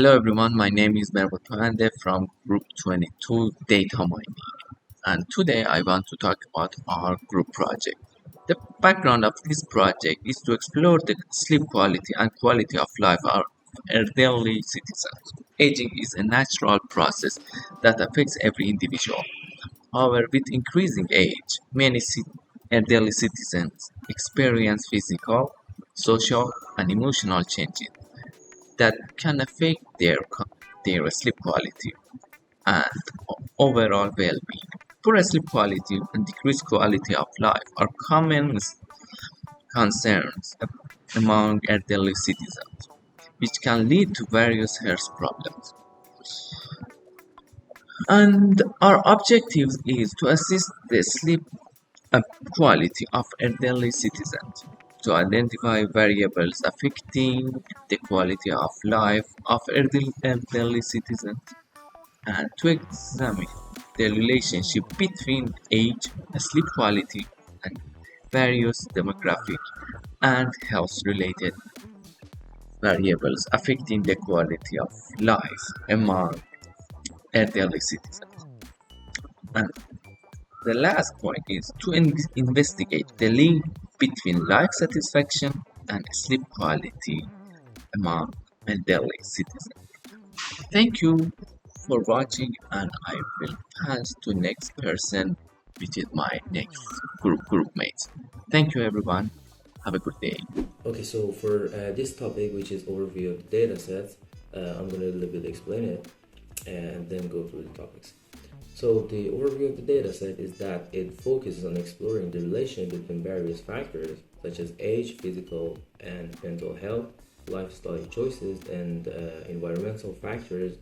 Hello everyone, my name is Mervat Pande from Group 22 Data Mining, and today I want to talk about our group project. The background of this project is to explore the sleep quality and quality of life of elderly citizens. Aging is a natural process that affects every individual. However, with increasing age, many elderly citizens experience physical, social, and emotional changes that can affect their sleep quality and overall well-being. Poor sleep quality and decreased quality of life are common concerns among elderly citizens, which can lead to various health problems. And our objective is to assist the sleep quality of elderly citizens, to identify variables affecting the quality of life of elderly citizens, and to examine the relationship between age, sleep quality, and various demographic and health-related variables affecting the quality of life among elderly citizens. And the last point is to investigate the link between life satisfaction and sleep quality among elderly citizens. Thank you for watching, and I will pass to next person, which is my next group mates. Thank you everyone. Have a good day. Okay, so for this topic, which is overview of the data sets, I'm going to a little bit explain it and then go through the topics. So the overview of the data set is that it focuses on exploring the relation between various factors such as age, physical and mental health, lifestyle choices, and environmental factors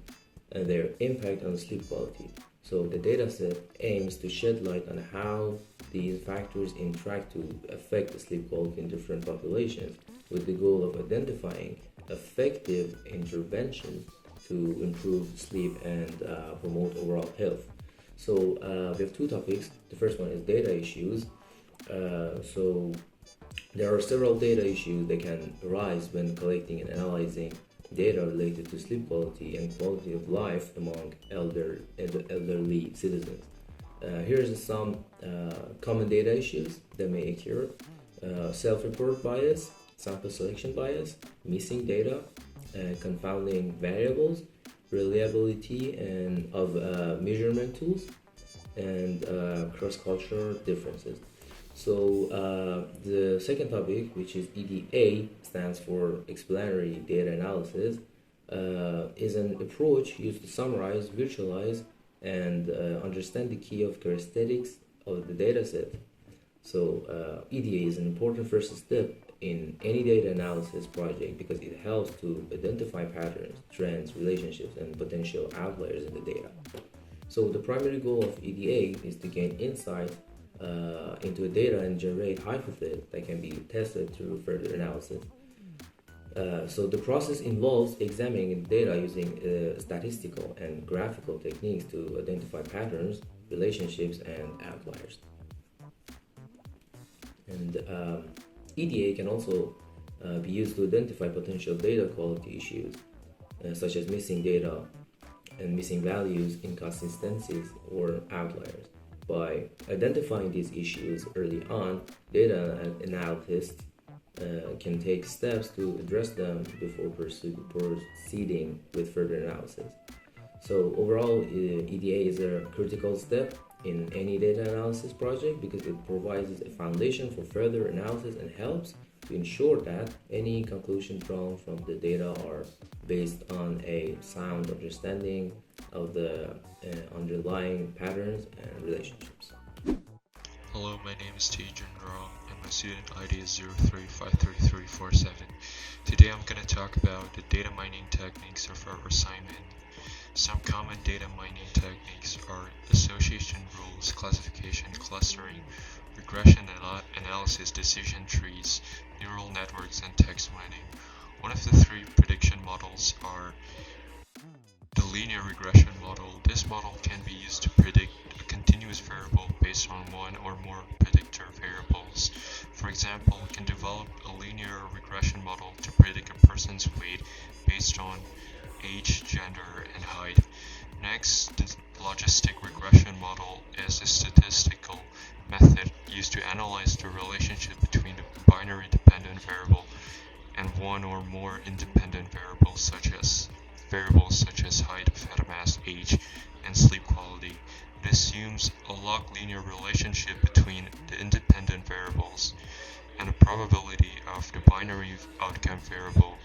and their impact on sleep quality. So the dataset aims to shed light on how these factors interact to affect the sleep quality in different populations with the goal of identifying effective interventions to improve sleep and promote overall health. So we have two topics. The first one is data issues. So there are several data issues that can arise when collecting and analyzing data related to sleep quality and quality of life among elderly citizens. Here's some common data issues that may occur: self-report bias, sample selection bias, missing data, confounding variables, reliability and of measurement tools, and cross-cultural differences. So the second topic, which is EDA, stands for explanatory data analysis, is an approach used to summarize, visualize, and understand the key of characteristics of the dataset. So EDA is an important first step in any data analysis project because it helps to identify patterns, trends, relationships, and potential outliers in the data. So the primary goal of EDA is to gain insight into data and generate hypotheses that can be tested through further analysis. So the process involves examining data using statistical and graphical techniques to identify patterns, relationships, and outliers. And EDA can also be used to identify potential data quality issues, such as missing data and missing values, inconsistencies, or outliers. By identifying these issues early on, data analysts can take steps to address them before proceeding with further analysis. So overall, EDA is a critical step in any data analysis project because it provides a foundation for further analysis and helps to ensure that any conclusions drawn from the data are based on a sound understanding of the underlying patterns and relationships. Hello, my name is Tejan Rao and my student ID is 0353347. Today I'm going to talk about the data mining techniques of our assignment. Some common data mining techniques are association rules, classification, clustering, regression analysis, decision trees, neural networks, and text mining. One of the three prediction models are the linear regression model. This model can be used to predict a continuous variable based on one or more predictor variables. For example, we can develop a linear regression model to predict a person's weight based on age, gender, and height. Next, the logistic regression model is a statistical method used to analyze the relationship between the binary dependent variable and one or more independent variables such as height, fat mass, age, and sleep quality. It assumes a log linear relationship between the independent variables and the probability of the binary outcome variable.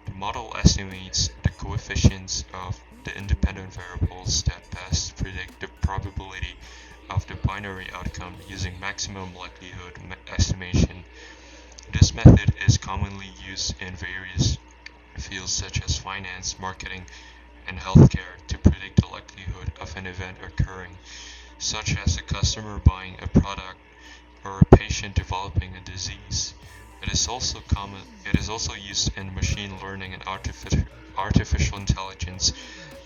The model estimates the coefficients of the independent variables that best predict the probability of the binary outcome using maximum likelihood estimation. This method is commonly used in various fields such as finance, marketing, and healthcare to predict the likelihood of an event occurring, such as a customer buying a product or a patient developing a disease. It is also used in machine learning and artificial intelligence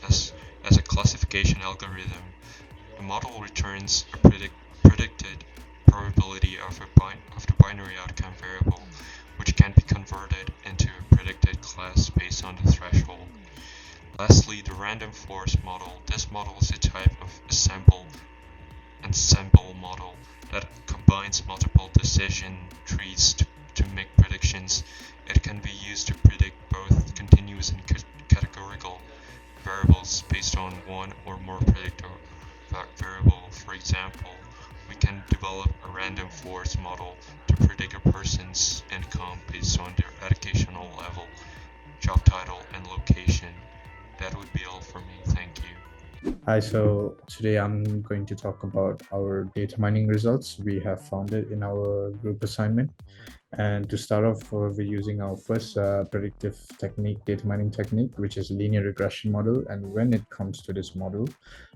as a classification algorithm. The model returns a predicted probability of the binary outcome variable, which can be converted into a predicted class based on the threshold. Lastly, the random forest model. This model is a type of ensemble model that combines multiple decision trees to make predictions. It can be used to predict both continuous and categorical variables based on one or more predictor variable. For example, we can develop a random forest model to predict a person's income based on their educational level, job title, and location. That would be all for me. Thank you. Hi, so today I'm going to talk about our data mining results we have found it in our group assignment. And to start off, we're using our first predictive technique, data mining technique, which is linear regression model. And when it comes to this model,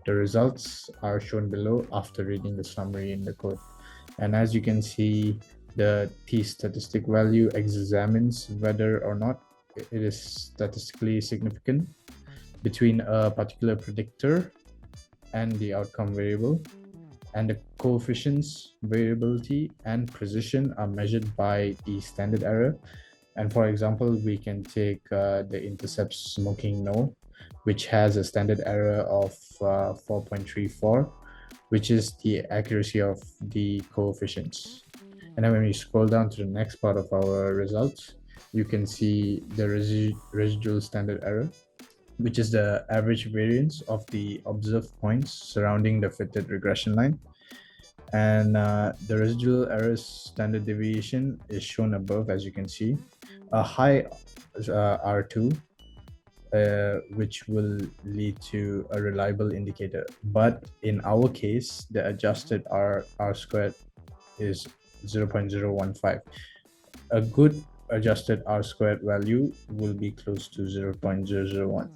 the results are shown below after reading the summary in the code. And as you can see, the t-statistic value examines whether or not it is statistically significant between a particular predictor and the outcome variable, and the coefficients, variability, and precision are measured by the standard error. And for example, we can take the intercept smoking no, which has a standard error of 4.34, which is the accuracy of the coefficients. And then when we scroll down to the next part of our results, you can see the residual standard error, which is the average variance of the observed points surrounding the fitted regression line. And the residual error standard deviation is shown above, as you can see. A high R2, which will lead to a reliable indicator. But in our case, the adjusted R squared is 0.015. A good adjusted R squared value will be close to 0.001.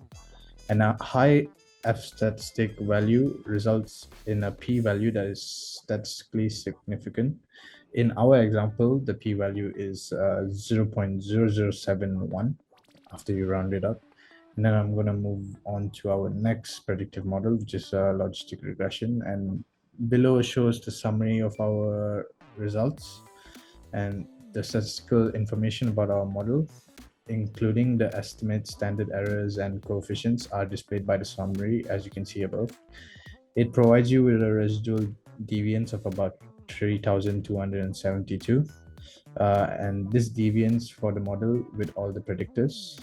And a high F statistic value results in a p-value that is statistically significant. In our example, the p-value is 0.0071 after you round it up. And then I'm going to move on to our next predictive model, which is logistic regression. And below shows the summary of our results and the statistical information about our model, including the estimate, standard errors, and coefficients, are displayed by the summary, as you can see above. It provides you with a residual deviance of about 3,272, and this deviance for the model with all the predictors.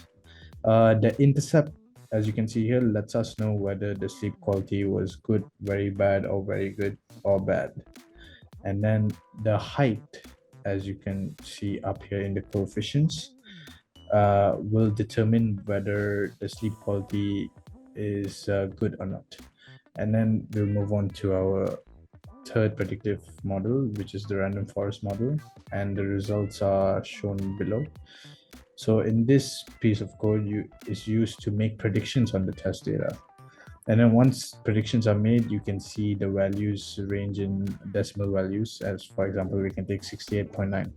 The intercept, as you can see here, lets us know whether the sleep quality was good, very bad, or very good, or bad. And then the height, as you can see up here in the coefficients, will determine whether the sleep quality is good or not. And then we'll move on to our third predictive model, which is the random forest model, and the results are shown below. So in this piece of code, is used to make predictions on the test data. And then once predictions are made, you can see the values range in decimal values. As for example, we can take 68.9.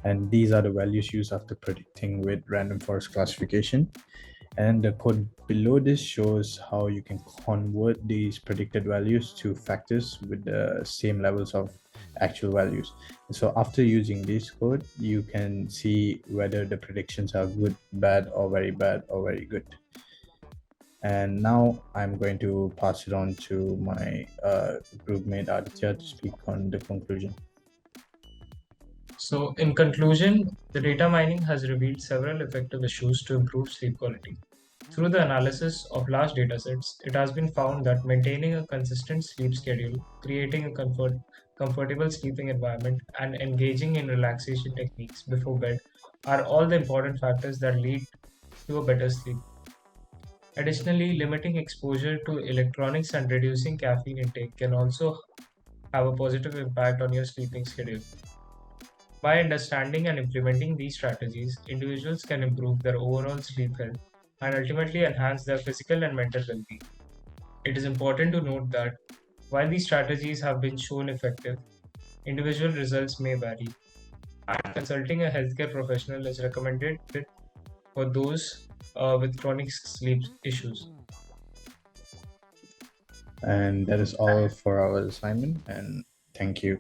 And these are the values used after predicting with random forest classification. And the code below this shows how you can convert these predicted values to factors with the same levels of actual values. So after using this code, you can see whether the predictions are good, bad, or very good. And now I'm going to pass it on to my group mate Aditya to speak on the conclusion. So, in conclusion, the data mining has revealed several effective issues to improve sleep quality. Through the analysis of large datasets, it has been found that maintaining a consistent sleep schedule, creating a comfortable sleeping environment, and engaging in relaxation techniques before bed are all the important factors that lead to a better sleep. Additionally, limiting exposure to electronics and reducing caffeine intake can also have a positive impact on your sleeping schedule. By understanding and implementing these strategies, individuals can improve their overall sleep health and ultimately enhance their physical and mental well being. It is important to note that while these strategies have been shown effective, individual results may vary, and consulting a healthcare professional is recommended for those with chronic sleep issues. And that is all for our assignment. And thank you.